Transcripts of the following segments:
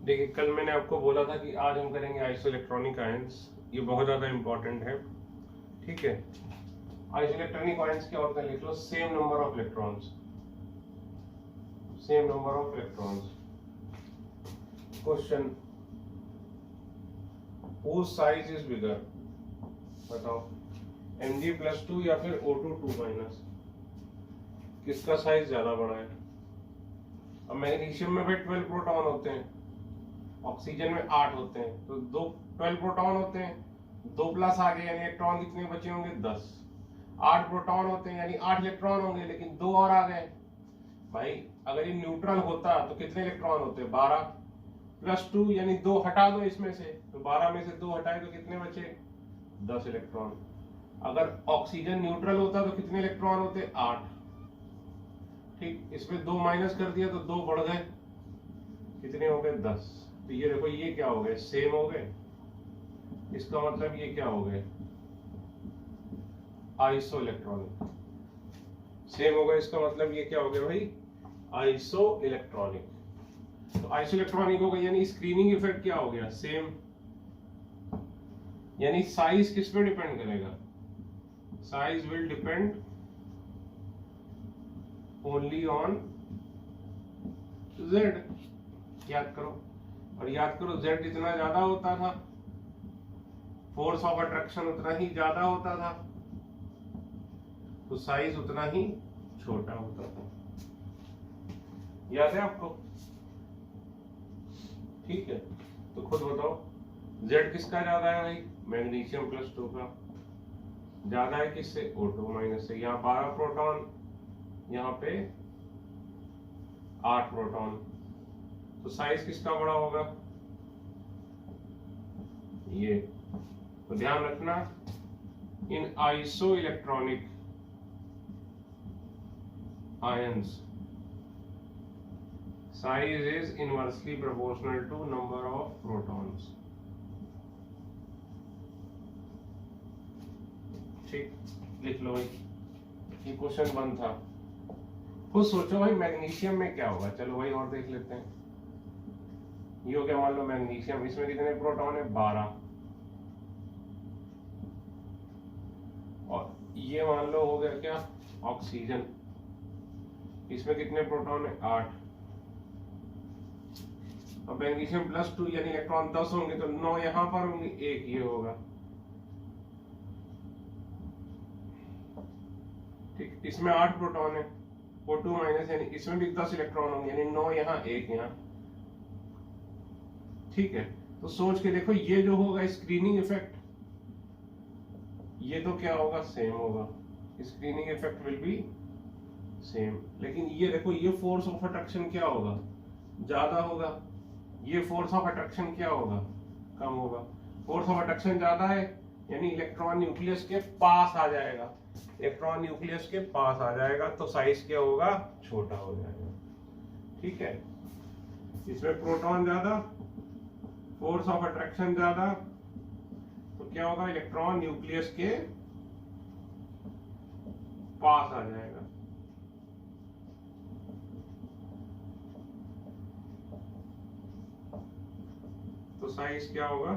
देखिए, कल मैंने आपको बोला था कि आज हम करेंगे आइसोइलेक्ट्रॉनिक आयंस। ये बहुत ज़्यादा इंपॉर्टेंट है। ठीक है, आइसोइलेक्ट्रॉनिक आयंस क्या होता है, लिख लो same number of electrons. Same number of electrons. Question, whose size is bigger? बताओ, Mg+2 या फिर O2 2-, किसका साइज ज्यादा बड़ा है? अब मैग्नीशियम में भी 12 प्रोटॉन होते हैं, ऑक्सीजन में 8 होते हैं, तो दो 12 प्रोटॉन होते हैं, 2 प्लस आ गए यानी इलेक्ट्रॉन कितने बचे होंगे? 10। 8 प्रोटॉन होते हैं यानी 8 इलेक्ट्रॉन होंगे, लेकिन 2 और आ गए। भाई अगर ये न्यूट्रल होता तो कितने इलेक्ट्रॉन होते? 12 प्लस 2 यानी 2 हटा दो इसमें से, तो 12 में से 2 हटाए तो कितने बचे? 10 इलेक्ट्रॉन। अगर ऑक्सीजन न्यूट्रल होता तो कितने इलेक्ट्रॉन होते? 8। ठीक, इसमें 2 माइनस कर दिया तो 2 बढ़ गए, कितने हो गए? 10। तो ये देखो, ये क्या हो गए? सेम हो गए। इसका मतलब ये क्या हो गए? Iso electronic. सेम हो गए, इसका मतलब ये क्या हो गया भाई? Iso electronic. तो आइसो इलेक्ट्रॉनिक हो गया यानी स्क्रीनिंग इफेक्ट क्या हो गया? सेम। यानी साइज किस पे डिपेंड करेगा? Size will depend only on Z. याद करो, और याद करो जेड जितना ज्यादा होता था, फोर्स ऑफ अट्रैक्शन उतना ही ज्यादा होता था, तो साइज उतना ही छोटा होता था। याद है आपको? ठीक है, तो खुद बताओ, जेड किसका ज्यादा है भाई? मैग्नीशियम+2 का ज्यादा है, किससे? O2- से। यहाँ 12 प्रोटॉन, यहाँ पे 8 प्रोटॉन, तो साइज किसका बड़ा होगा? ये। तो ध्यान रखना, इन isoelectronic ions size is inversely proportional to number of protons। ठीक, लिख लो भाई, ये क्वेश्चन 1 था। खुद सोचो भाई, मैग्नीशियम में क्या होगा? चलो भाई और देख लेते हैं। ये हो गया, मान लो मैग्नीशियम, इसमें कितने प्रोटॉन है? 12। और ये मान लो हो गया क्या? ऑक्सीजन, इसमें कितने प्रोटॉन है? 8। अब मैग्नीशियम+2 यानी इलेक्ट्रॉन 10 होंगे, तो 9 यहां पर होंगे, 1 ये होगा। ठीक, इसमें 8 प्रोटॉन है, O2- यानी इसमें भी 10 इलेक्ट्रॉन होंगे, यानी 9 यहाँ, 1 यहाँ। ठीक है, तो सोच के देखो, ये जो होगा स्क्रीनिंग इफेक्ट, ये तो क्या होगा? सेम होगा। Screening effect will be same. लेकिन ये देखो, ये फोर्स ऑफ अट्रैक्शन क्या होगा? ज्यादा होगा। ये फोर्स ऑफ अट्रैक्शन क्या होगा? कम होगा। फोर्स ऑफ अट्रैक्शन ज्यादा है यानी इलेक्ट्रॉन न्यूक्लियस के पास आ जाएगा। इलेक्ट्रॉन न्यूक्लियस के पास आ जाएगा तो साइज क्या होगा? छोटा हो जाएगा। ठीक है, इसमें प्रोटॉन ज्यादा, फोर्स ऑफ अट्रैक्शन ज्यादा, तो क्या होगा? इलेक्ट्रॉन न्यूक्लियस के पास आ जाएगा। तो साइज क्या होगा?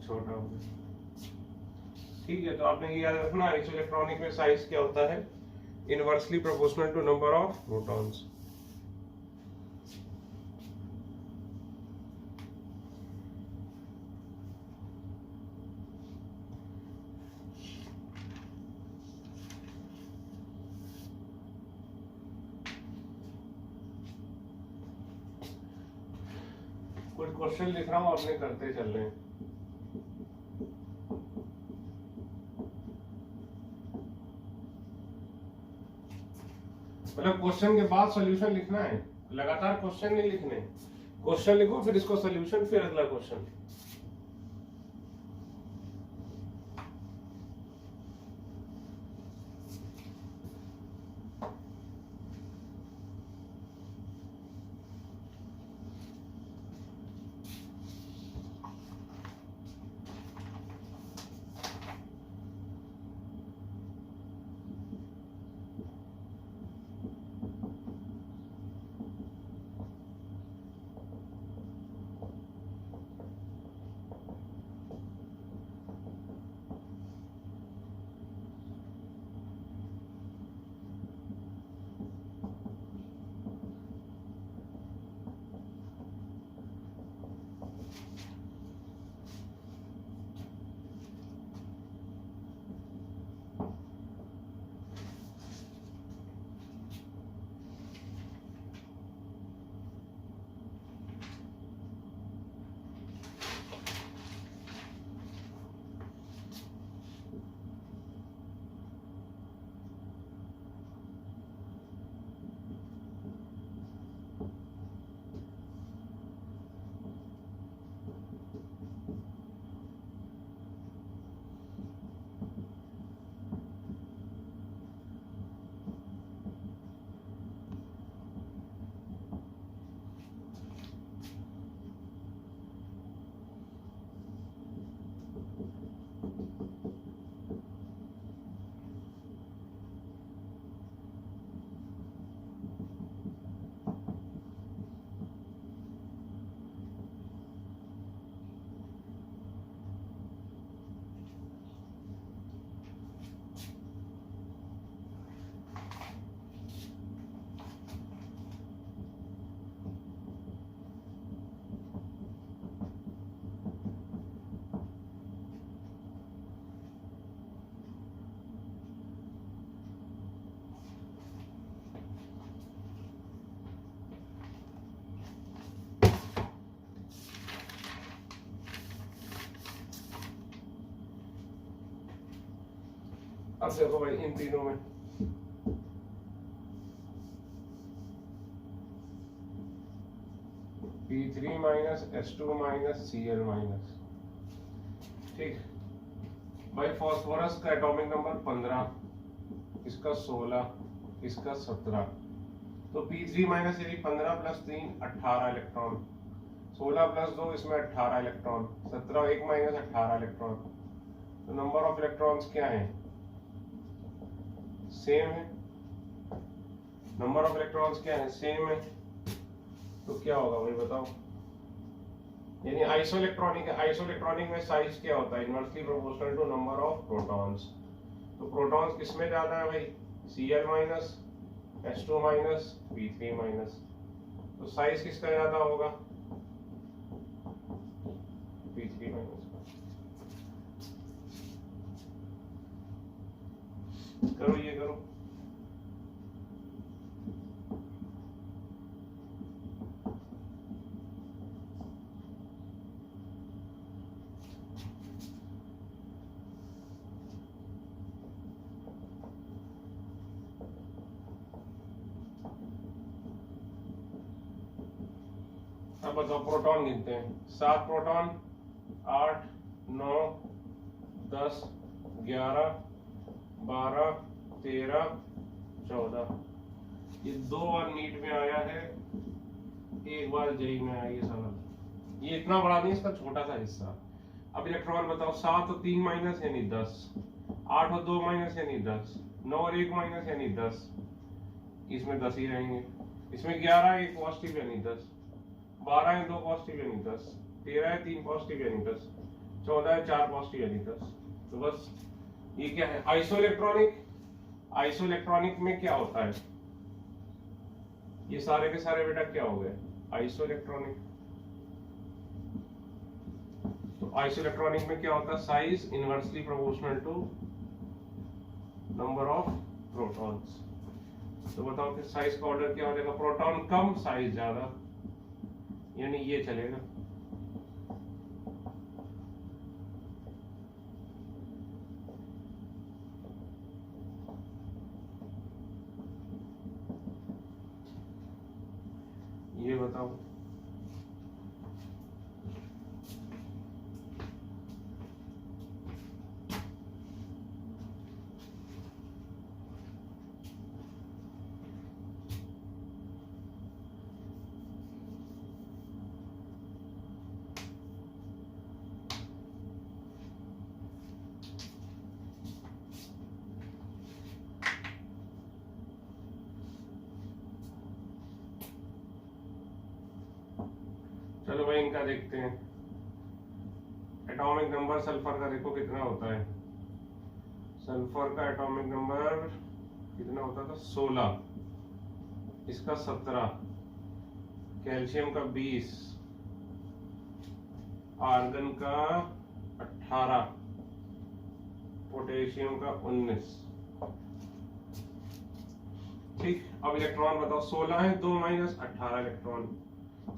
छोटा होगा। ठीक है, तो आपने ये याद रखना, आइसोइलेक्ट्रॉनिक में साइज क्या होता है? Inversely proportional to number of protons. कुछ क्वेश्चन लिख रहा हूं, आपने करते चल रहे हैं। मतलब क्वेश्चन के बाद सॉल्यूशन लिखना है, लगातार क्वेश्चन नहीं लिखने। क्वेश्चन लिखो, फिर इसको सॉल्यूशन, फिर अगला क्वेश्चन। अब देखो भाई इन तीनों में P3 minus H2 minus Cl minus. ठीक भाई, फास्फोरस का एटॉमिक नंबर 15, इसका 16, इसका 17। तो P3 माइनस यानी 15 प्लस 3 18 इलेक्ट्रॉन, 16 प्लस 2 इसमें 18 इलेक्ट्रॉन, 17 1 माइनस 18 इलेक्ट्रॉन। तो नंबर ऑफ इलेक्ट्रॉन्स क्या है? सेम है। नंबर ऑफ इलेक्ट्रॉन्स क्या है? सेम है। तो क्या होगा भाई बताओ? यानी आइसोइलेक्ट्रॉनिक है। आइसोइलेक्ट्रॉनिक में साइज क्या होता है? Inversely proportional to number of protons. तो प्रोटॉन्स किसमें ज्यादा है भाई? Cl minus, H2 minus, P3 minus. तो साइज किसका ज्यादा होगा? P3 माइनस का। करो ये करो। अब बताओ प्रोटॉन गिनते हैं। 7 प्रोटॉन, 8 9 10 11 12 13 14। ये 2 बार नीट में आया है, 1 बार जेई में आया ये सवाल। ये इतना बड़ा नहीं, इसका छोटा सा हिस्सा। अब इलेक्ट्रॉन बताओ। 7 और 3 माइनस यानी 10, 8 और 2 माइनस यानी 10, 9 और 1 माइनस यानी 10। इसमें 10 ही रहेंगे। इसमें 11 1 पॉजिटिव यानी 10, 12 है 2 पॉजिटिव यानी 10, 13 है 3 पॉजिटिव यानी 10, 14 है 4 पॉजिटिव यानी 10। तो बस ये क्या है? आइसोइलेक्ट्रॉनिक। आइसोइलेक्ट्रॉनिक में क्या होता है? ये सारे के सारे बेटा क्या हो गए? आइसोइलेक्ट्रॉनिक। तो आइसोइलेक्ट्रॉनिक में क्या होता है? Size inversely proportional to number of protons. तो बताओ कि साइज का ऑर्डर क्या हो जाएगा? प्रोटॉन कम साइज ज्यादा, यानी ये चलेगा। ये बताओ। चलो भाई इनका देखते हैं। एटॉमिक नंबर सल्फर का देखो कितना होता है। सल्फर का एटॉमिक नंबर कितना होता था? 16, इसका 17, कैल्शियम का 20, आर्गन का 18, पोटेशियम का 19। ठीक, अब इलेक्ट्रॉन बताओ। 16 है 2 माइनस 18 इलेक्ट्रॉन,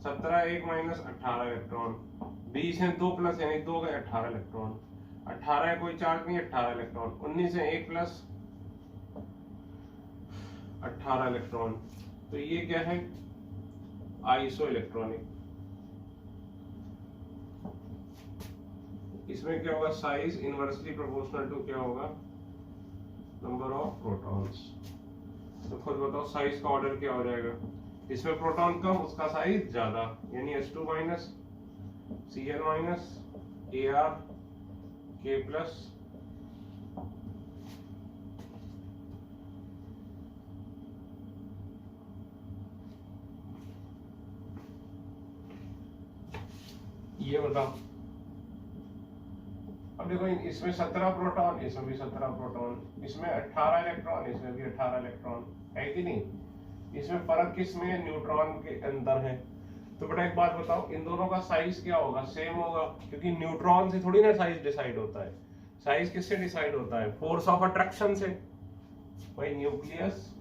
17 1 माइनस 18 इलेक्ट्रॉन, 20 है 2 प्लस यानी 2 गए 18 इलेक्ट्रॉन, 18 है कोई चार्ज नहीं 18 इलेक्ट्रॉन, 19 है 1 प्लस 18 इलेक्ट्रॉन। तो ये क्या है? Iso electronic. इसमें क्या होगा? साइज इनवर्सली प्रोपोर्शनल टू क्या होगा? Number of protons. तो खुद बताओ साइज का ऑर्डर क्या हो जाएगा? इसमें प्रोटॉन कम, उसका साइज ज्यादा, यानी H2 minus, Cl minus, Ar, K plus, ये बताओ। अब देखो इसमें 17 प्रोटॉन, इसमें भी 17 प्रोटॉन, इसमें 18 इलेक्ट्रॉन, इसमें भी 18 इलेक्ट्रॉन, है कि नहीं? इसमें फर्क किसमें? न्यूट्रॉन के अंदर है। तो बेटा एक बात बताओ, इन दोनों का साइज क्या होगा? सेम होगा, क्योंकि न्यूट्रॉन से थोड़ी ना साइज डिसाइड होता है। साइज किससे डिसाइड होता है? फोर्स ऑफ अट्रैक्शन से। भाई न्यूक्लियस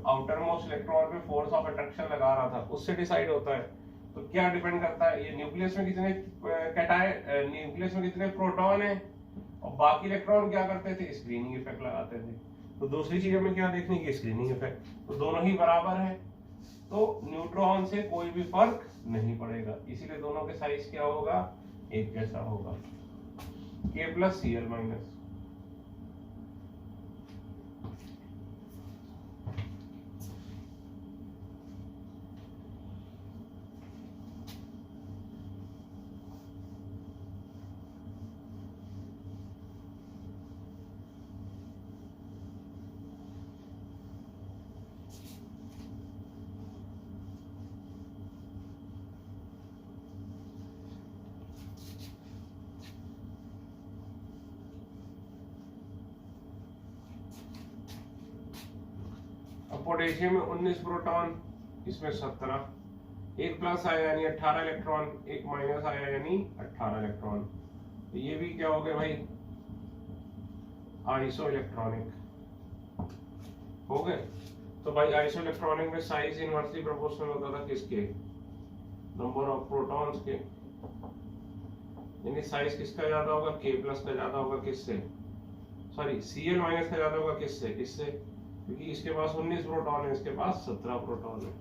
आउटर मोस्ट इलेक्ट्रॉन पे फोर्स ऑफ अट्रैक्शन लगा रहा था, उससे डिसाइड होता है। तो क्या डिपेंड करता है? ये न्यूक्लियस में कितने कैटायन, न्यूक्लियस में कितने प्रोटॉन है और बाकी इलेक्ट्रॉन क्या करते थे, स्क्रीनिंग इफेक्ट लगाते थे। तो दूसरी चीज हमें क्या देखनी है, स्क्रीनिंग इफेक्ट। तो दोनों ही बराबर है, तो न्यूट्रॉन से कोई भी फर्क नहीं पड़ेगा, इसीलिए दोनों के साइज क्या होगा, एक जैसा होगा, K plus Cl minus. Potassium में 19 प्रोटॉन, इसमें 17, एक प्लस आया यानी 18 इलेक्ट्रॉन, एक माइनस आया यानी 18 इलेक्ट्रॉन। तो ये भी क्या हो गए भाई, आइसो इलेक्ट्रॉनिक हो गए। तो भाई आइसो इलेक्ट्रॉनिक में साइज इनवर्सली प्रोपोर्शनल होता था किसके, नंबर ऑफ प्रोटॉन्स के, यानी साइज किसका ज्यादा होगा, K प्लस का ज्यादा होगा किससे, सॉरी Cl माइनस का ज्यादा होगा किससे, इससे, क्योंकि इसके पास 19 प्रोटॉन है, इसके पास 17 प्रोटॉन है।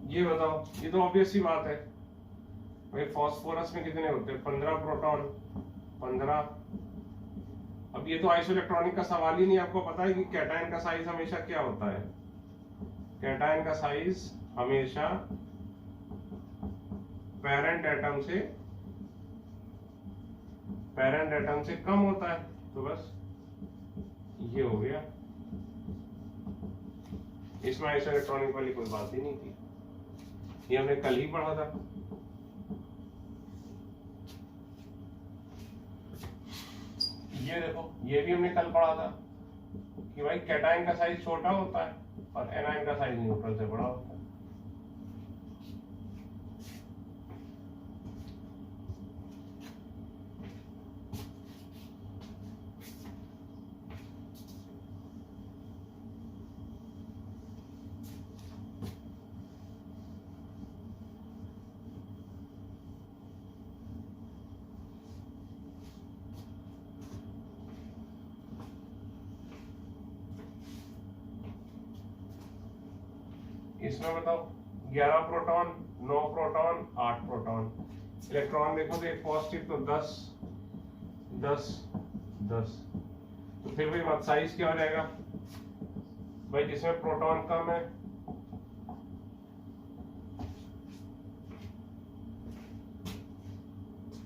ये बताओ, ये तो ऑब्वियस सी बात है भाई, फास्फोरस में कितने होते हैं, 15 प्रोटॉन, 15। अब ये तो आइसोइलेक्ट्रॉनिक का सवाल ही नहीं, आपको पता है कि कैटायन का साइज हमेशा क्या होता है, कैटायन का साइज हमेशा पेरेंट एटम से कम होता है। तो बस ये हो गया, इसमें आइसोइलेक्ट्रॉनिक वाली कोई बात ही नहीं थी, ये हमने कल ही पढ़ा था। ये देखो, ये भी हमने कल पढ़ा था कि भाई कैटायन का साइज छोटा होता है और एनायन का साइज न्यूट्रल से बड़ा होता है। इसमें बताओ 11 प्रोटॉन, 9 प्रोटॉन, 8 प्रोटॉन, इलेक्ट्रॉन देखो तो एक पॉजिटिव, तो 10 10 10। तो फिर भाई साइज क्या हो जाएगा भाई, जिसमें प्रोटॉन कम है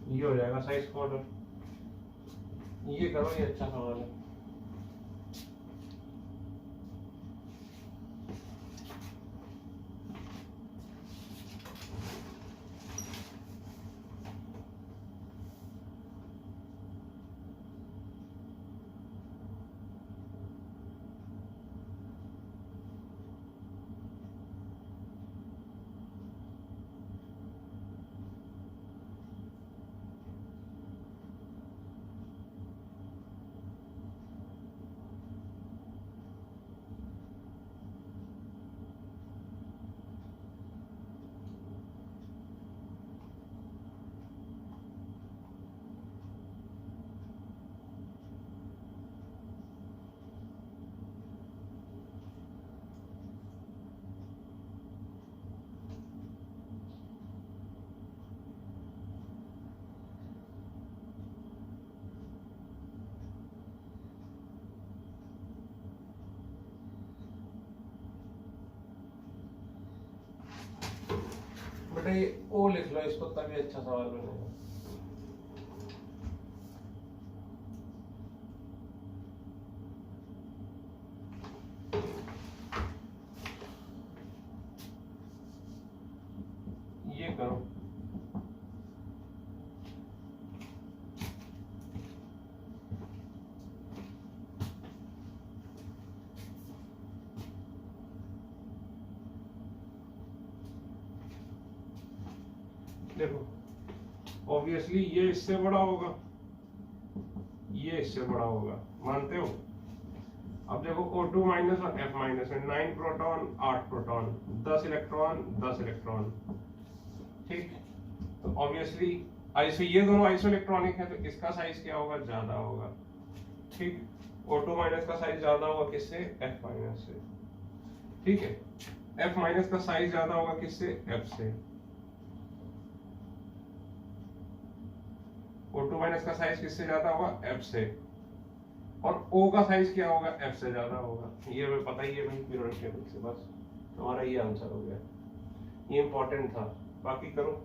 ये हो जाएगा साइज क्वार्टर। ये करो, ये अच्छा सवाल है। बेटा ये ओ लिख लो इसको, तभी अच्छा सवाल बनेगा। ये करो, देखो ऑब्वियसली ये इससे बड़ा होगा, ये इससे बड़ा होगा, मानते हो? अब देखो O2 माइनस और F माइनस में 9 प्रोटॉन 8 प्रोटॉन 10 इलेक्ट्रॉन 10 इलेक्ट्रॉन, ठीक। तो ऑब्वियसली आइसो, ये दोनों आइसो इलेक्ट्रॉनिक है, तो इसका साइज क्या होगा? ज्यादा होगा, ठीक। O2 माइनस का साइज ज्यादा होगा किससे? F माइनस से, ठीक है। F माइनस का साइज ज्यादा होगा किससे? F से। O2 माइनस का साइज किससे ज्यादा होगा? F से। और O का साइज क्या होगा? F से ज्यादा होगा। ये हमें पता ही है भाई पीरियोडिक टेबल से, बस हमारा ये आंसर हो गया। ये इंपॉर्टेंट था, बाकी करो।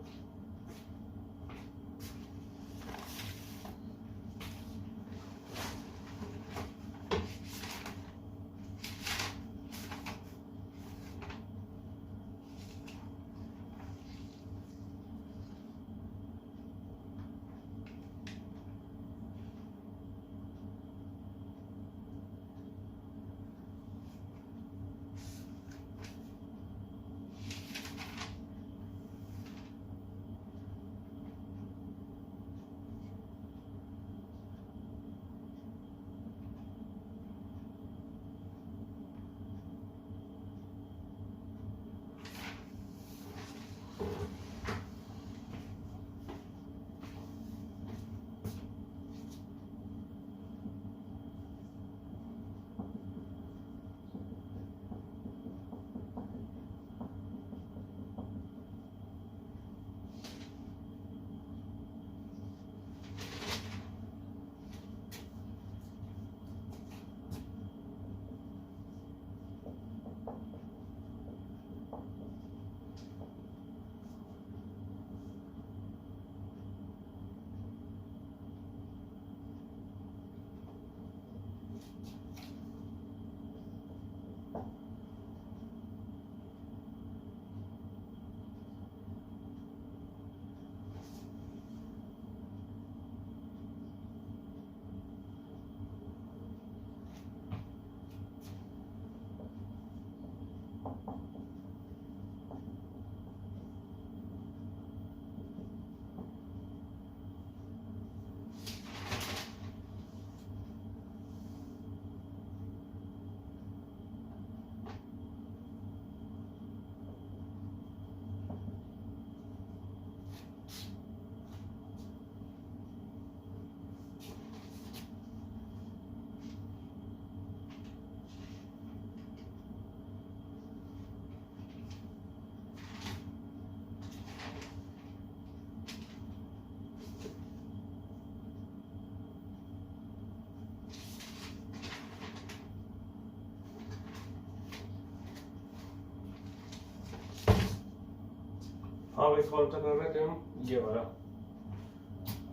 हाँ भाई, कौन सा कर रहे थे हम? ये वाला,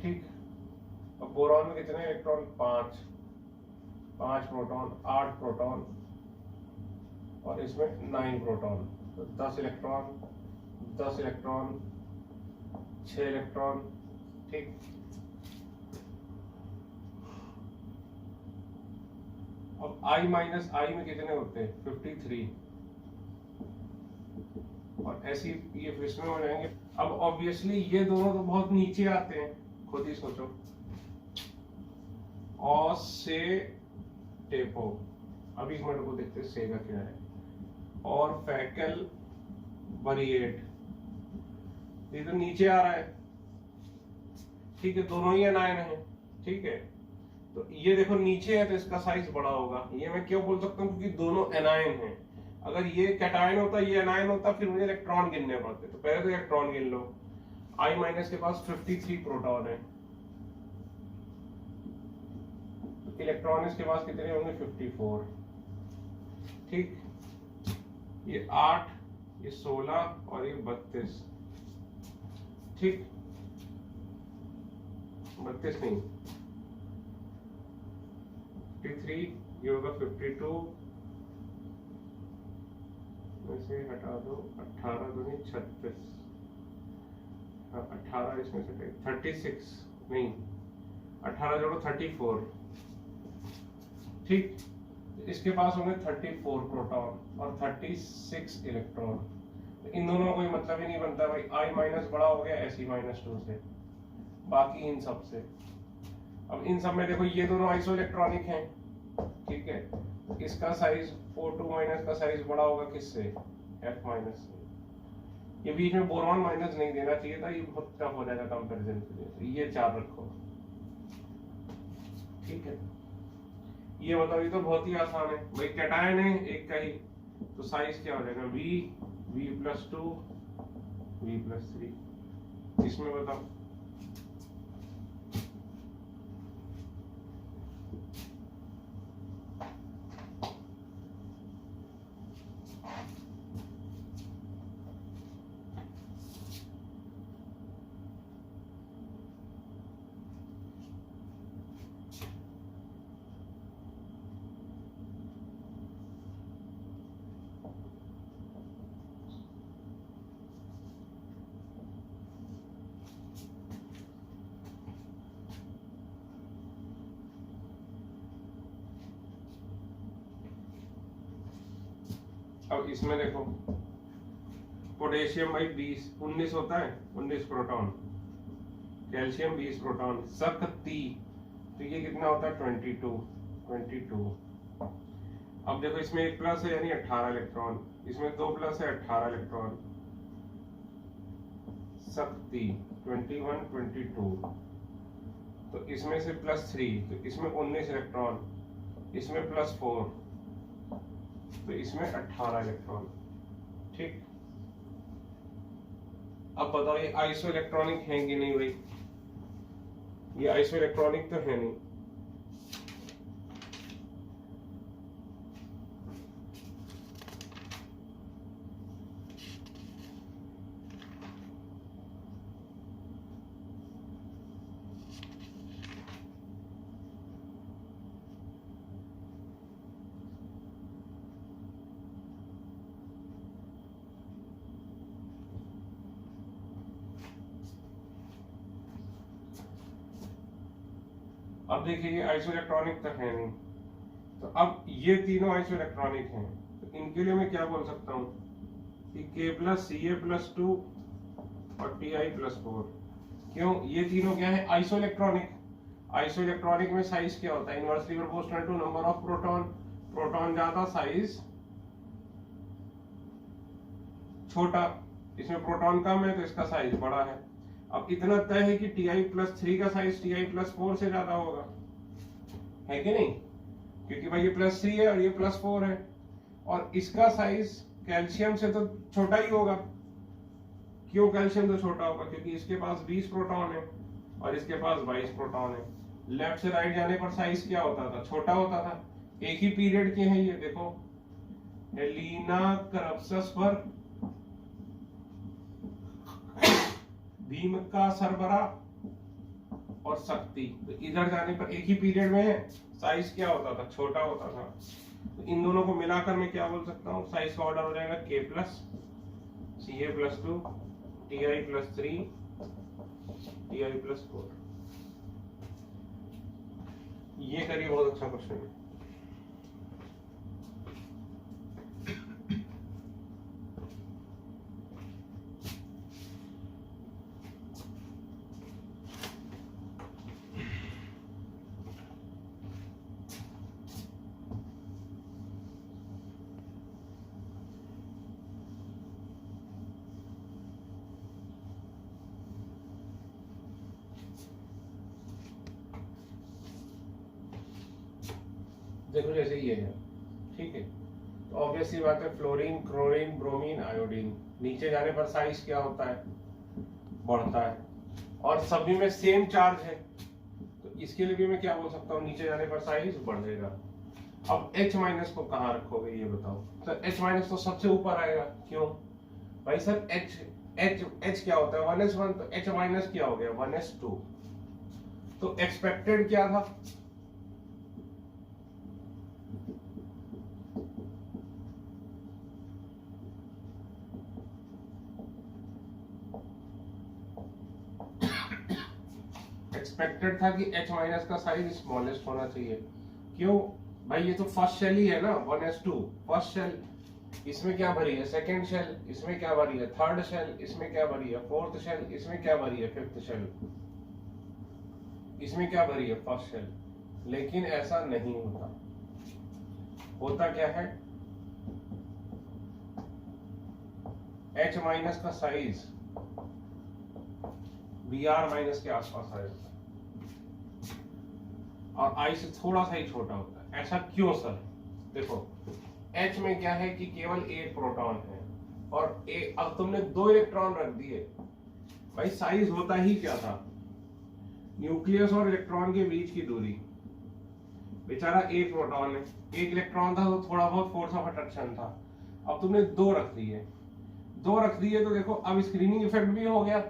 ठीक। अब बोरॉन में कितने इलेक्ट्रॉन? 5 प्रोटॉन 8 प्रोटॉन, और इसमें 9 प्रोटॉन, तो 10 इलेक्ट्रॉन 10 इलेक्ट्रॉन 6 इलेक्ट्रॉन, ठीक। अब I माइनस I में कितने होते हैं? 53, और ऐसी ये इसमें हो जाएंगे। अब ऑब्वियसली ये दोनों तो बहुत नीचे आते हैं, खुद ही सोचो। और से टेपो, अभी एक मिनट को देखते से का क्या है। और फैकल बरिएट, ये तो नीचे आ रहा है, ठीक है, दोनों ही एनायन है, ठीक है। तो ये देखो नीचे है तो इसका साइज बड़ा होगा। ये मैं क्यों बोल सकता हूँ? क्योंकि दोनों एनायन हैं। अगर ये कैटायन होता, ये एनायन होता, फिर मुझे इलेक्ट्रॉन गिनने पड़ते। तो पहले तो इलेक्ट्रॉन गिन लो। I माइनस के पास 53 प्रोटॉन है, तो इलेक्ट्रॉन इसके पास कितने होंगे? 54, ठीक। ये 8, ये 16 और ये 32, ठीक, 32 नहीं, 53, ये होगा 52 में से हटा दो, 18 दूनी 36, 18 इसमें से 36 नहीं, 18 जोड़ो 34, ठीक। इसके पास होंगे 34 प्रोटॉन और 36 इलेक्ट्रॉन। तो इन दोनों का कोई मतलब ही नहीं बनता भाई, I माइनस बड़ा हो गया Se-2 से, बाकी इन सब से। अब इन सब में देखो ये दोनों आइसो इलेक्ट्रॉनिक हैं, ठीक है, तो इसका साइज O2 माइनस का साइज बड़ा होगा किससे, F माइनस से। ये बीच में बोरॉन माइनस नहीं देना चाहिए था, ये बहुत टफ हो जाएगा कंपैरिजन के लिए, तो ये 4 रखो, ठीक है। ये बताओ, ये तो बहुत ही आसान है भाई, कैटायन है एक का ही, तो साइज क्या हो जाएगा V+2 V+3। इसमें बताओ, अब इसमें देखो, पोटेशियम भाई 19 होता है, 19 प्रोटॉन, कैल्शियम 20 प्रोटॉन, शक्ति, तो ये कितना होता है 22। अब देखो इसमें एक प्लस है यानी 18 इलेक्ट्रॉन, इसमें 2 प्लस है 18 इलेक्ट्रॉन, शक्ति 21 22, तो इसमें से +3, तो इसमें 19 इलेक्ट्रॉन, इसमें +4, तो इसमें 18 इलेक्ट्रॉन, ठीक। अब बताओ ये आइसो इलेक्ट्रॉनिक है कि नहीं भाई, ये आइसो इलेक्ट्रॉनिक तो है नहीं। अब देखिए ये आइसो इलेक्ट्रॉनिक तक है नहीं, तो अब ये तीनों आइसो इलेक्ट्रॉनिक हैं, तो इनके लिए मैं क्या बोल सकता हूँ कि K+Ca+2 और Ti+4। क्यों, ये तीनों क्या है, आइसो इलेक्ट्रॉनिक। आइसो इलेक्ट्रॉनिक में साइज क्या होता है, inversely proportional to number of proton, proton ज्यादा साइज छोटा, इसमें प्रोटॉन कम है तो इसका साइज बड़ा है। अब इतना तय है कि Ti+3 का साइज Ti+4 से ज्यादा होगा, है कि नहीं, क्योंकि भाई ये +3 है और ये +4 है, और इसका साइज कैल्शियम से तो छोटा ही होगा। क्यों कैल्शियम तो छोटा होगा, क्योंकि इसके पास 20 प्रोटॉन है और इसके पास 22 प्रोटॉन है। लेफ्ट से राइट जाने पर साइज क्या होता था, छोटा होता था। एक ही पीरियड के हैं ये, देखो हेलिना करप्सस पर भीम का सरबरा और शक्ति, तो इधर जाने पर एक ही पीरियड में साइज क्या होता था, छोटा होता था। तो इन दोनों को मिलाकर मैं क्या बोल सकता हूँ, साइज का ऑर्डर हो जाएगा K+Ca+2 Ti+3 Ti+4। ये करिए, बहुत अच्छा क्वेश्चन है। देखो जैसे ये है, ठीक है, तो ऑब्वियस सी बात है, फ्लोरीन, क्लोरीन, ब्रोमीन, आयोडीन, नीचे जाने पर साइज क्या होता है, बढ़ता है, और सभी में सेम चार्ज है, तो इसके लिए भी मैं क्या बोल सकता हूँ, नीचे जाने पर साइज बढ़ेगा। अब H- को कहाँ रखोगे ये बताओ। सर H- तो सबसे ऊपर आएगा, क्यों भाई सर, H क्या होता है 1s1, तो H माइनस क्या हो गया 1s2। तो एक्सपेक्टेड क्या था, एक्सपेक्टेड था कि H माइनस का साइज स्मॉलेस्ट होना चाहिए। क्यों भाई, ये तो फर्स्ट शेल ही है ना 1s2, फर्स्ट शेल, इसमें क्या भरी है सेकंड शेल, इसमें क्या भरी है थर्ड शेल, इसमें क्या भरी है फोर्थ शेल, इसमें क्या भरी है फिफ्थ शेल, इसमें क्या भरी है फर्स्ट शेल। लेकिन ऐसा नहीं होता, होता क्या है H माइनस का साइज Br माइनस के आसपास आ जाता है और I से थोड़ा सा ही छोटा होता है। ऐसा क्यों सर, देखो H में क्या है कि केवल एक प्रोटॉन है और अब तुमने 2 इलेक्ट्रॉन रख दिए, भाई साइज होता ही क्या था, न्यूक्लियस और इलेक्ट्रॉन के बीच की दूरी, बेचारा एक प्रोटॉन है, एक इलेक्ट्रॉन था तो थोड़ा बहुत फोर्स ऑफ अट्रैक्शन था। अब तुमने 2 रख दिए, 2 रख दिए तो देखो अब स्क्रीनिंग इफेक्ट भी हो गया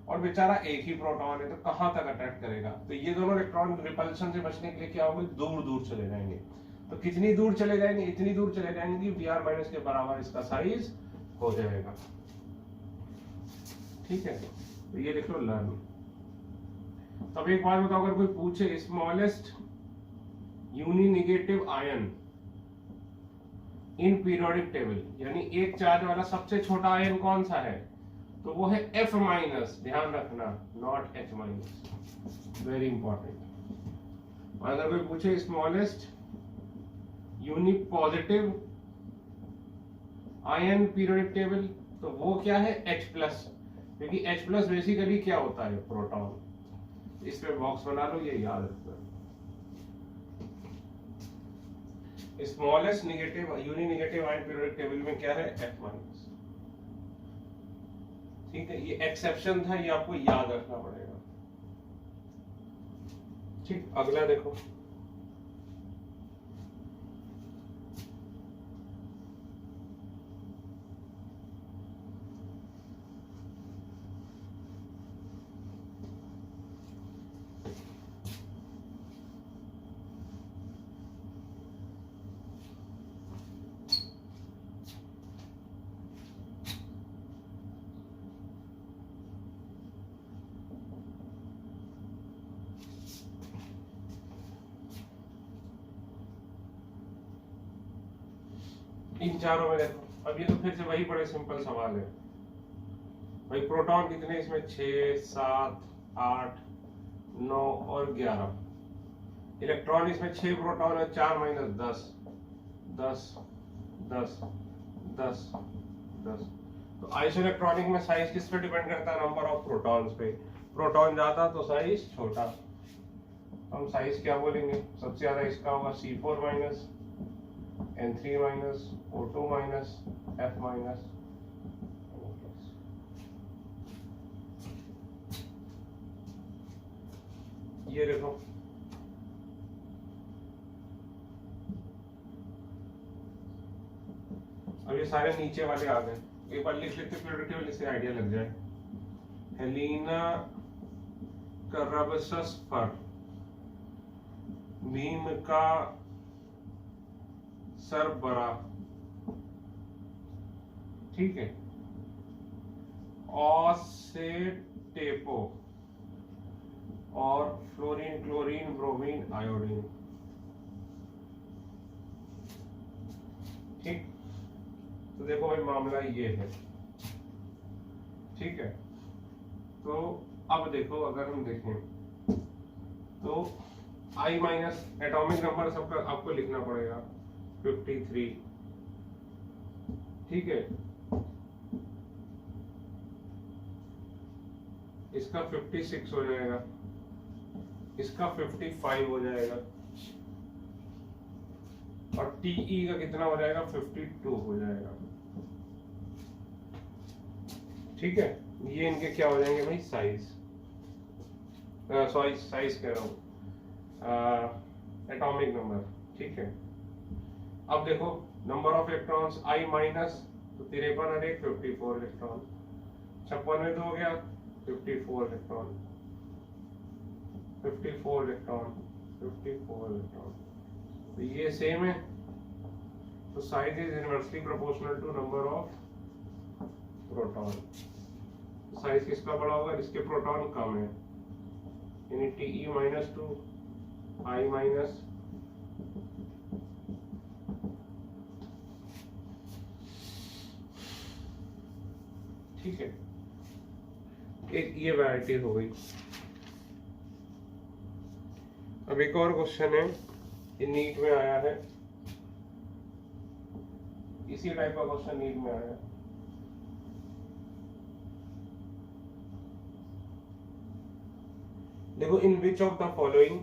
और बेचारा एक ही प्रोटॉन है, तो कहां तक अट्रैक्ट करेगा। तो ये दोनों इलेक्ट्रॉन रिपल्शन से बचने के लिए क्या होगा, दूर दूर चले जाएंगे। तो कितनी दूर चले जाएंगे, इतनी दूर चले जाएंगे कि Br माइनस के बराबर इसका साइज हो जाएगा। ठीक है, तो ये देख लो लर्न। तब एक बात बताओ, अगर कोई पूछे smallest uninegative ion in periodic table, यानी एक चार्ज वाला सबसे छोटा आयन कौन सा है, तो वो है F माइनस, ध्यान रखना not H minus, very important. अगर कोई पूछे smallest unique positive ion periodic table, तो वो क्या है H प्लस, क्योंकि H प्लस बेसिकली क्या होता है प्रोटॉन। इस पे बॉक्स बना लो, ये याद रखना। Smallest negative uninegative ion periodic table में क्या है F माइनस। ठीक है, ये एक्सेप्शन था, ये आपको याद रखना पड़ेगा। ठीक, अगला देखो, इन चारों में देखो। अब ये तो फिर से वही बड़े सिंपल सवाल है भाई, प्रोटॉन कितने इसमें 6, 7, 8, 9 और 11। इलेक्ट्रॉन इसमें 6 प्रोटॉन है, 4 माइनस 10, 10, 10, 10, 10। तो आइसोइलेक्ट्रॉनिक में साइज किस पे डिपेंड करता है, नंबर ऑफ प्रोटॉन्स पे। प्रोटॉन ज्यादा तो साइज छोटा, हम साइज क्या बोलेंगे, सबसे ज्यादा इसका होगा C4 minus, N3 minus, O2 minus, F minus. ये देखो, अब ये सारे नीचे वाले आ गए, एक बार लिख लेते प्रोडक्टिव, इससे आइडिया लग जाए। हेलिना करबसस पर मीम का सर बड़ा, ठीक है, ऑसेटेपो और फ्लोरीन, क्लोरीन, ब्रोमीन, आयोडीन। ठीक, तो देखो भाई मामला ये है। ठीक है, तो अब देखो, अगर हम देखें तो I माइनस एटॉमिक नंबर सबका आपको लिखना पड़ेगा 53। ठीक है, इसका 56 हो जाएगा, इसका 55 हो जाएगा और TE का कितना हो जाएगा 52 हो जाएगा। ठीक है, ये इनके क्या हो जाएंगे भाई साइज, सॉरी साइज कह रहा हूं, एटॉमिक नंबर। ठीक है, अब देखो number of electrons I minus, तो 53 और 1 54 इलेक्ट्रॉन, 56 में 2 हो गया 54 इलेक्ट्रॉन, 54 इलेक्ट्रॉन, 54 इलेक्ट्रॉन। तो ये सेम है, तो size is inversely proportional to number of proton. Size किसका बड़ा होगा? जिसके प्रोटॉन कम है, यानी Te माइनस 2 I माइनस ठीक है। एक ये वैरायटी हो गई। अब एक और क्वेश्चन है, ये नीट में आया है, इसी टाइप का क्वेश्चन नीट में आया है। देखो, in which of the following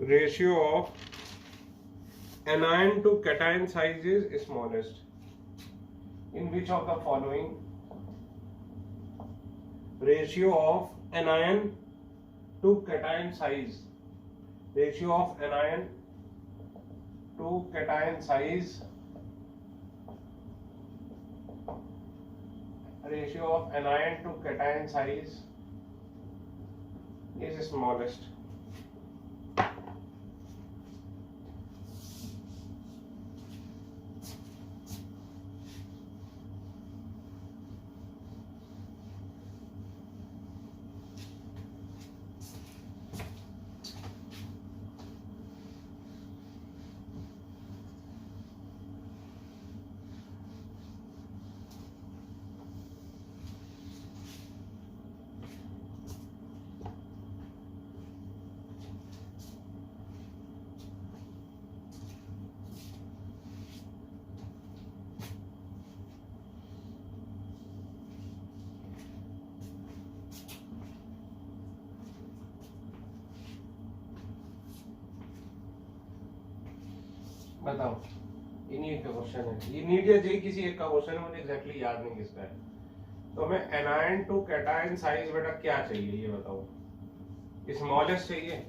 ratio of anion to cation size is smallest? In which of the following ratio of anion to cation size, ratio of anion to cation size, ratio of anion to cation size is smallest? बताओ, ये NEET का question है, ये NEET या JEE किसी एक का question है, मुझे एग्जैक्टली याद नहीं किसका है। तो हमें एनायन टू कैटायन साइज बेटा क्या चाहिए ये बताओ? स्मॉलेस्ट चाहिए,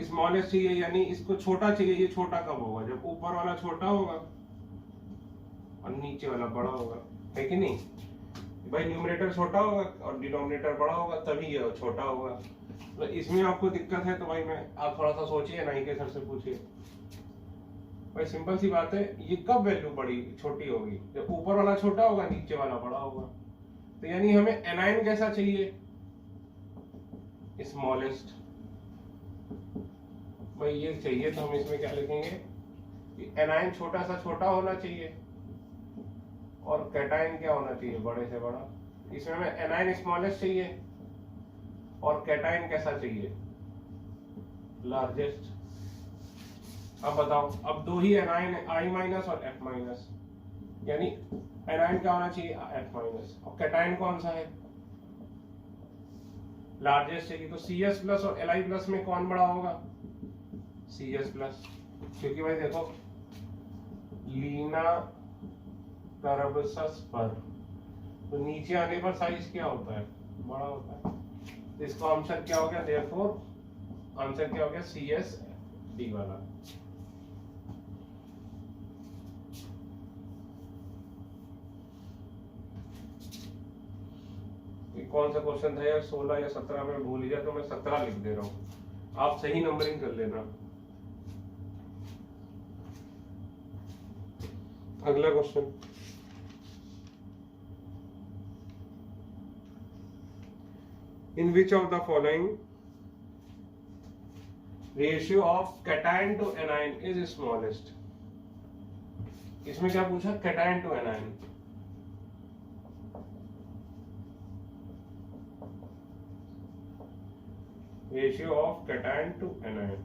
स्मॉलेस्ट चाहिए, यानी इसको छोटा चाहिए। ये छोटा कब होगा? जब ऊपर वाला छोटा होगा और नीचे वाला बड़ा होगा, है कि नहीं भाई? न्यूमरेटर छोटा होगा और डिनोमिनेटर बड़ा होगा, तभी ये छोटा होगा। तो इसमें आपको दिक्कत है तो भाई मैं आप थोड़ा सा सोचिए, नहीं के सर से पूछिए भाई। सिंपल सी बात है, ये कब वैल्यू बड़ी छोटी होगी? जब ऊपर वाला छोटा होगा, नीचे वाला बड़ा होगा। तो यानी हमें एनायन कैसा चाहिए? स्मॉलेस्ट। भाई ये चाहिए तो हम इसमें क्या लिखेंगे कि एनायन छोटा सा छोटा होना चाहिए और कैटायन क्या होना चाहिए? बड़े से बड़ा। इसमें हमें एनायन स्मॉलेस्ट चाहिए और कैटायन कैसा चाहिए? लार्जेस्ट। अब बताओ, अब दो ही एनायन है, I माइनस और F माइनस, यानी एनायन क्या होना चाहिए? F minus. और कैटायन कौन सा है? लार्जेस्ट चाहिए। तो CS प्लस और Li प्लस में कौन बड़ा होगा? CS प्लस, क्योंकि भाई देखो लीना तरबसस पर तो नीचे आने पर साइज क्या होता है? बड़ा होता है। तो इसका आंसर क्या हो गया? देयरफॉर आंसर क्या हो गया? CS D वाला। कौन सा क्वेश्चन था यार? 16 या 17 में भूल ही जाए तो मैं 17 लिख दे रहा हूँ, आप सही नंबरिंग कर लेना। अगला question, in which of the following ratio of cation to anion is smallest? इसमें क्या पूछा? Cation to anion. Ratio of cation to anion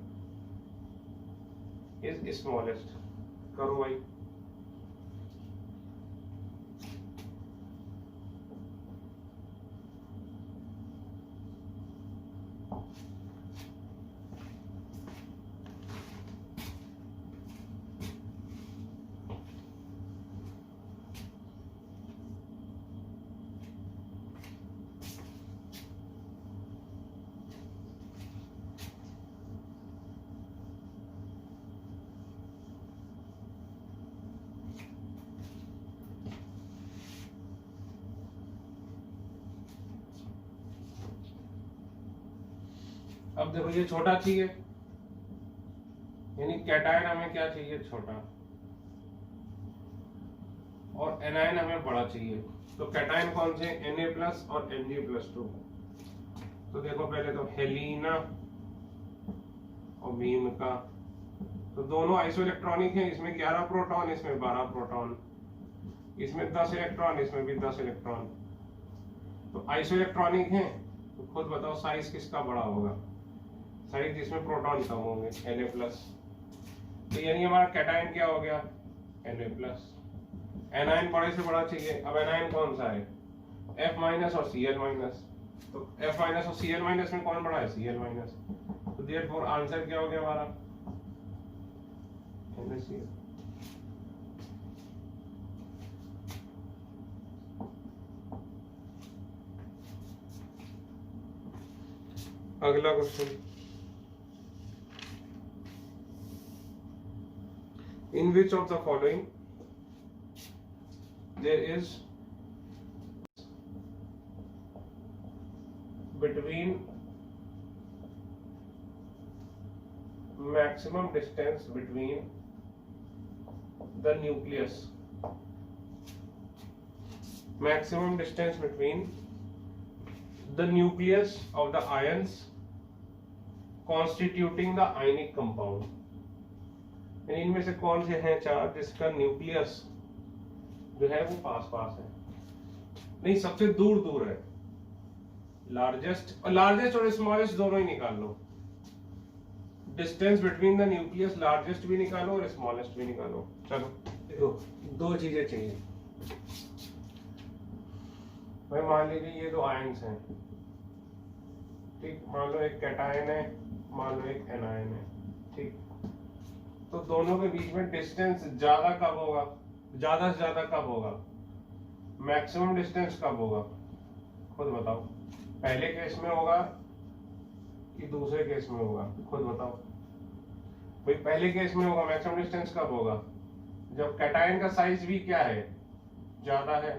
is smallest. करो भाई। अब देखो ये छोटा चाहिए, यानी कैटायन हमें क्या चाहिए, छोटा, और एनायन हमें बड़ा चाहिए। तो कैटायन कौन से, Na+ और Mg+2। तो देखो पहले तो हेलिना और बीम का, तो दोनों आइसोइलेक्ट्रॉनिक हैं, इसमें 11 प्रोटॉन, इसमें 12 प्रोटॉन, इसमें 10 इलेक्ट्रॉन, इसमें भी 10 इलेक्ट्रॉन। तो आइसोइलेक्ट्रॉनिक हैं, तो खुद बताओ साइज किसका बड़ा होगा, साइज जिसमें प्रोटॉन कम होंगे, Na+। तो यानी हमारा कैटायन क्या हो गया, Na+। एनायन बड़े से बड़ा चाहिए। अब एनायन कौन सा है, F- और Cl-। तो F- और Cl- में कौन बड़ा है, Cl-। तो देयरफॉर आंसर क्या हो गया हमारा, NaCl। अगला question, in which of the following there is between maximum distance between the nucleus, maximum distance between the nucleus of the ions constituting the ionic compound। यानी इनमें से कौन से हैं चार जिसका न्यूक्लियस जो है वो पास पास है, नहीं सबसे दूर दूर है, लार्जेस्ट और स्मॉलेस्ट दोनों ही निकाल लो, distance between the nucleus largest भी निकालो और स्मॉलेस्ट भी निकालो। चलो देखो दो चीजें चाहिए भाई, मान लीजिए ये दो आयंस हैं, ठीक, मान लो एक कैटायन है, मान लो एक एनायन है, ठीक, तो दोनों के बीच में डिस्टेंस ज्यादा कब होगा, ज्यादा से ज्यादा कब होगा, मैक्सिमम डिस्टेंस कब होगा, खुद बताओ, पहले केस में होगा कि दूसरे केस में होगा, खुद बताओ भाई। पहले केस में होगा, मैक्सिमम डिस्टेंस कब होगा, जब कैटायन का साइज भी क्या है, ज्यादा है,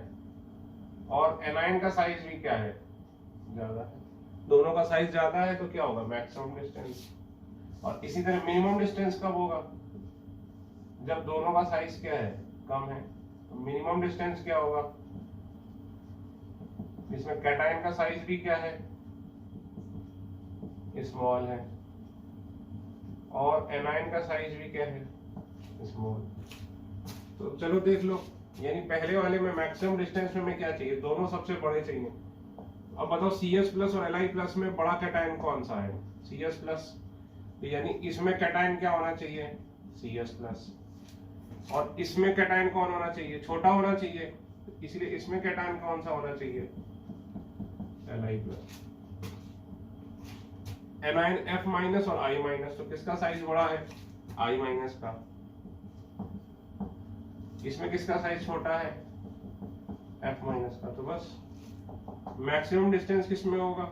और एनायन का साइज भी क्या है, ज्यादा है, दोनों का साइज ज्यादा है तो क्या होगा, मैक्सिमम डिस्टेंस। और इसी तरह मिनिमम डिस्टेंस कब होगा, जब दोनों का साइज क्या है, कम है, तो मिनिमम डिस्टेंस क्या होगा, इसमें कैटायन का साइज भी क्या है, स्मॉल है, और एनायन का साइज भी क्या है, स्मॉल। तो चलो देख लो, यानी पहले वाले में मैक्सिमम डिस्टेंस में क्या चाहिए, दोनों सबसे बड़े चाहिए। अब बताओ CS+ और Li+ में बड़ा कैटायन कौन सा है, CS+, तो यानी इसमें कैटायन क्या होना चाहिए, CS+, और इसमें कैटायन कौन होना चाहिए, छोटा होना चाहिए, इसलिए इसमें कैटायन कौन सा होना चाहिए, Li+। एनायन F- और I-, तो किसका साइज बड़ा है, I- का, इसमें किसका साइज छोटा है, F- का। तो बस मैक्सिमम डिस्टेंस किसमें होगा,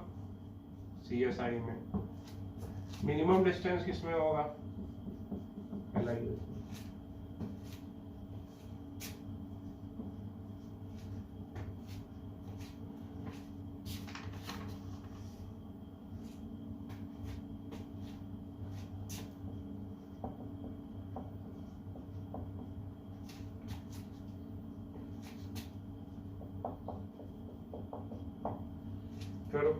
CSI में, मिनिमम डिस्टेंस किसमें होगा, Li। करो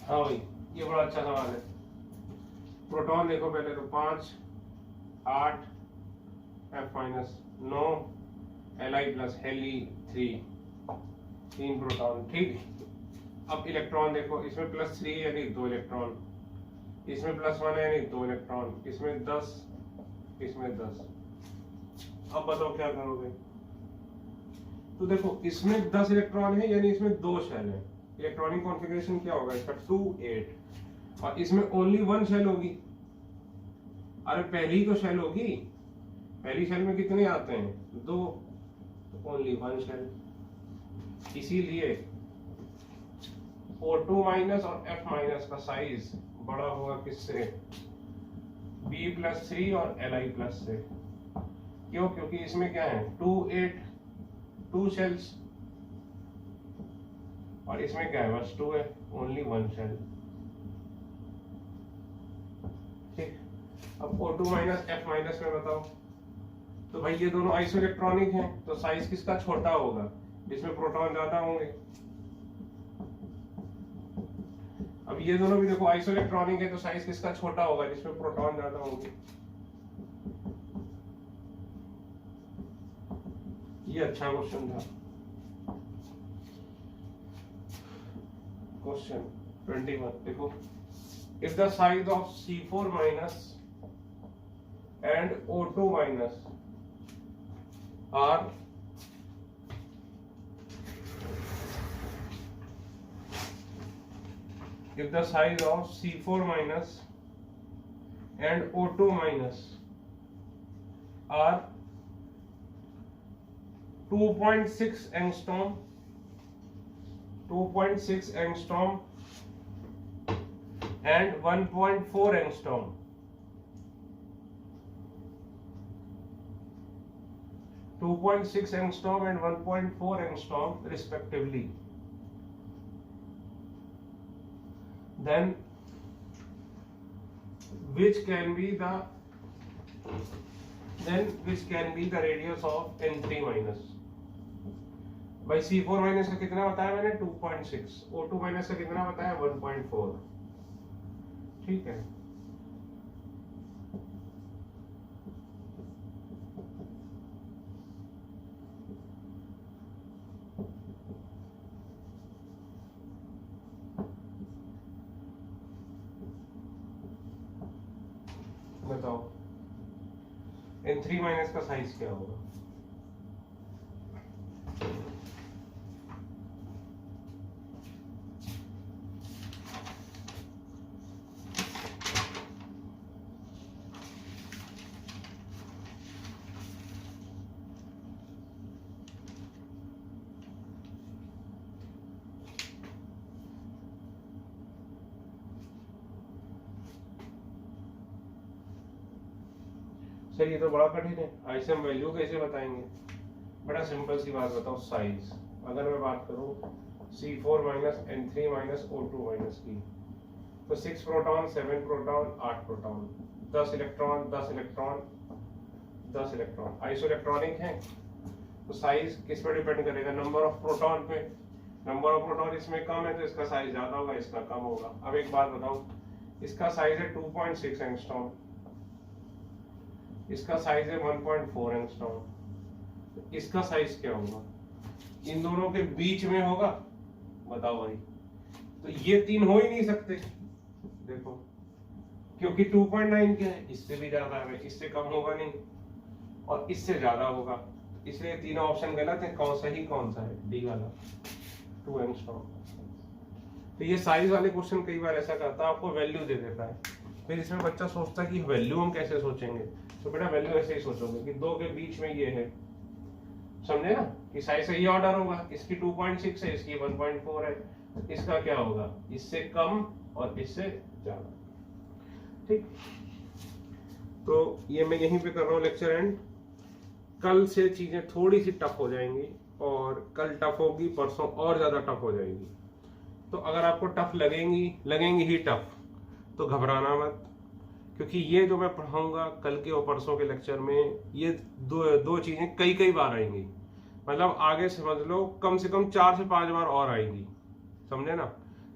हाँ भाई, ये बड़ा अच्छा सवाल है। प्रोटॉन देखो पहले तो 5, 8, F माइनस 9 Li प्लस हेली 3 प्रोटॉन। ठीक, अब इलेक्ट्रॉन देखो, इसमें +3 यानी 2 इलेक्ट्रॉन, इसमें +1 है यानी 2 इलेक्ट्रॉन, इसमें 10, इसमें 10। अब बताओ क्या करोगे? तो देखो इसमें 10 इलेक्ट्रॉन है यानी इसमें 2 शेल है। इलेक्ट्रॉनिक कॉन्फ़िगरेशन क्या होगा इसका? 2 8, और इसमें ओनली 1 शेल होगी। अरे पहली तो शेल होगी, पहली शेल में कितने आते हैं? 2, ओनली 1 शेल। इसीलिए O2 माइनस और F माइनस का साइज बड़ा होगा किससे? B+3 और Li+ से। क्यों? क्योंकि इसमें क्या है? 2 8, 2 शेल्स, और इसमें क्या है? बस 2 है, ओनली 1 शेल। ठीक, अब O2 माइनस F माइनस में बताओ। तो भाई ये दोनों आइसोइलेक्ट्रॉनिक हैं, तो साइज किसका छोटा होगा? जिसमें प्रोटॉन ज्यादा होंगे। अब ये दोनों भी देखो आइसोइलेक्ट्रॉनिक है, तो साइज किसका छोटा होगा? जिसमें प्रोटॉन ज्यादा होंगे। ये अच्छा क्वेश्चन था। क्वेश्चन 21 देखो, if the size of C4 minus and O2 minus are if the size of C4 minus and O2 minus are 2.6 angstrom, 2.6 angstrom and 1.4 angstrom, 2.6 angstrom and 1.4 angstrom respectively, then which can be the radius of N3 minus? भाई C4 minus का कितना बताया मैंने? 2.6, O2 minus का कितना बताया? 1.4। ठीक है, बताओ N3 माइनस का साइज क्या होगा? सर ये तो बड़ा कठिन है, आइसम वैल्यू कैसे बताएंगे? बड़ा सिंपल सी बात बताओ, साइज। अगर मैं बात करूं C4 minus N3 minus O2 minus की, तो 6 proton 7 proton 8 proton, 10 electron 10 electron 10 electron, isoelectronic है। तो साइज किस पे डिपेंड करेगा? नंबर ऑफ प्रोटॉन पे। नंबर ऑफ प्रोटॉन इसमें कम है तो इसका साइज ज्यादा होगा, इसका कम होगा। अब एक बात बताओ, इसका साइज है 2.6 एंगस्ट्रॉम, इसका साइज है 1.4 एंगस्ट्रॉम, इसका साइज क्या होगा? इन दोनों के बीच में होगा, बताओ भाई। तो ये तीन हो ही नहीं सकते, देखो, क्योंकि 2.9 क्या है? इससे भी ज्यादा है, इससे कम होगा नहीं, और इससे ज्यादा होगा। इसलिए तीनों ऑप्शन गलत है। कौन सा ही कौन सा है? डी वाला, 2 एंगस्ट्रॉम। तो ये साइज वाले क्वेश्चन कई बार ऐसा करता है, आपको वैल्यू दे देता है, फिर इसमें बच्चा सोचता है कि वैल्यू हम कैसे सोचेंगे। तो बेटा वैल्यू ऐसे ही सोचोगे कि दो के बीच में ये है, समझे ना, कि साइज का ये ऑर्डर होगा, इसकी 2.6 है, इसकी 1.4 है, तो इसका क्या होगा? इससे कम और इससे ज्यादा। ठीक, तो ये मैं यहीं पे कर रहा हूँ लेक्चर एंड। कल से चीजें थोड़ी सी टफ हो जाएंगी, और कल टफ होगी, परसों और ज्यादा टफ हो जाएगी। तो अगर आपको टफ लगेंगी ही टफ, तो घबराना मत, क्योंकि ये जो मैं पढ़ाऊंगा कल के और परसों के लेक्चर में, ये दो चीजें कई बार आएंगी। मतलब आगे समझ लो कम से कम 4 से 5 बार और आएंगी, समझे ना,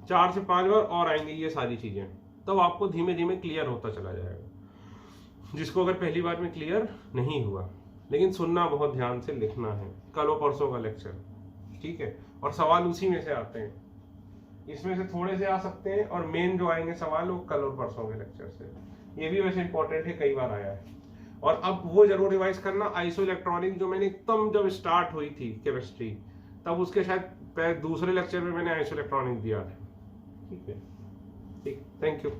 4 से 5 बार और आएंगी ये सारी चीजें। तब आपको धीमे धीमे क्लियर होता चला जाएगा, जिसको अगर पहली बार में क्लियर नहीं हुआ। लेकिन सुनना बहुत ध्यान से, लिखना है। कल और परसों का लेक्चर, ठीक है। और सवाल उसी में से आते हैं, इसमें से थोड़े से आ सकते हैं, और मेन जो आएंगे सवाल वो कल और परसों के लेक्चर से। ये भी वैसे इंपॉर्टेंट है, कई बार आया है। और अब वो जरूर रिवाइज करना, आइसो इलेक्ट्रॉनिक जो मैंने एकदम जब स्टार्ट हुई थी केमिस्ट्री, तब उसके शायद दूसरे लेक्चर में मैंने आइसो इलेक्ट्रॉनिक दिया था। ठीक है, ठीक, थैंक यू।